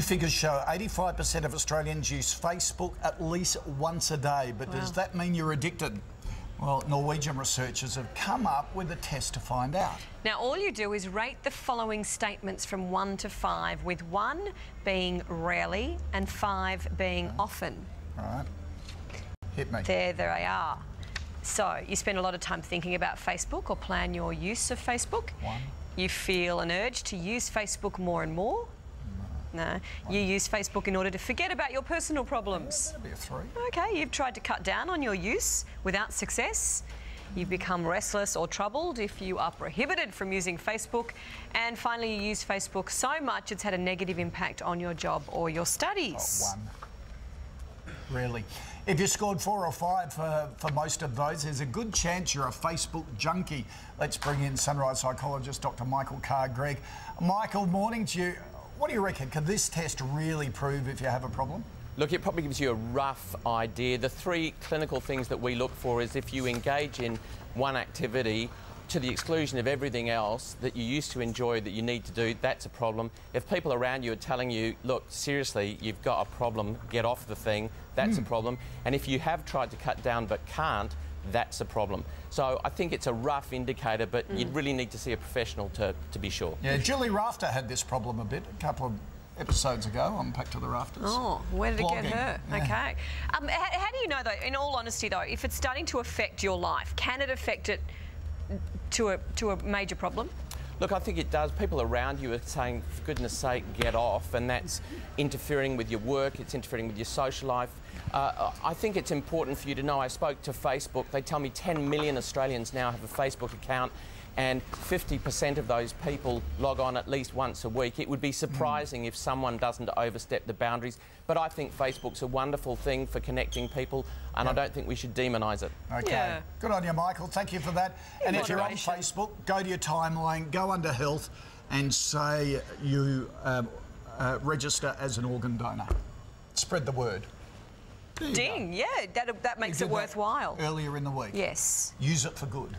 New figures show 85% of Australians use Facebook at least once a day. But does that mean you're addicted? Well, Norwegian researchers have come up with a test to find out. Now, all you do is rate the following statements from 1 to 5, with 1 being rarely and 5 being often. All right. Hit me. There they are. So, you spend a lot of time thinking about Facebook or plan your use of Facebook. 1. You feel an urge to use Facebook more and more. No. You use Facebook in order to forget about your personal problems. That'd be a 3. Okay, you've tried to cut down on your use without success. You've become restless or troubled if you are prohibited from using Facebook. And finally, you use Facebook so much it's had a negative impact on your job or your studies. 1. Really. If you scored 4 or 5 for most of those, there's a good chance you're a Facebook junkie. Let's bring in Sunrise psychologist Dr. Michael Carr-Gregg. Michael, morning to you. What do you reckon? Can this test really prove if you have a problem? Look, it probably gives you a rough idea. The 3 clinical things that we look for is if you engage in one activity to the exclusion of everything else that you used to enjoy that you need to do, that's a problem. If people around you are telling you, look, seriously, you've got a problem, get off the thing, that's a problem. And if you have tried to cut down but can't, that's a problem. So I think it's a rough indicator, but you'd really need to see a professional to be sure. Yeah, Julie Rafter had this problem a couple of episodes ago on Back to the Rafters. Oh, where did it get her? Yeah. Okay. How do you know, though, in all honesty, though, if it's starting to affect your life, can it affect it to a major problem? Look, I think it does. People around you are saying, for goodness sake, get off, and that's interfering with your work, it's interfering with your social life. I think it's important for you to know, I spoke to Facebook, they tell me 10 million Australians now have a Facebook account, and 50% of those people log on at least once a week. It would be surprising if someone doesn't overstep the boundaries, but I think Facebook's a wonderful thing for connecting people, and I don't think we should demonise it. Okay. Yeah. Good on you, Michael. Thank you for that. And if you're on Facebook, go to your timeline, go under health and say you register as an organ donor. Spread the word. Ding, yeah, that makes it worthwhile. Earlier in the week. Yes. Use it for good.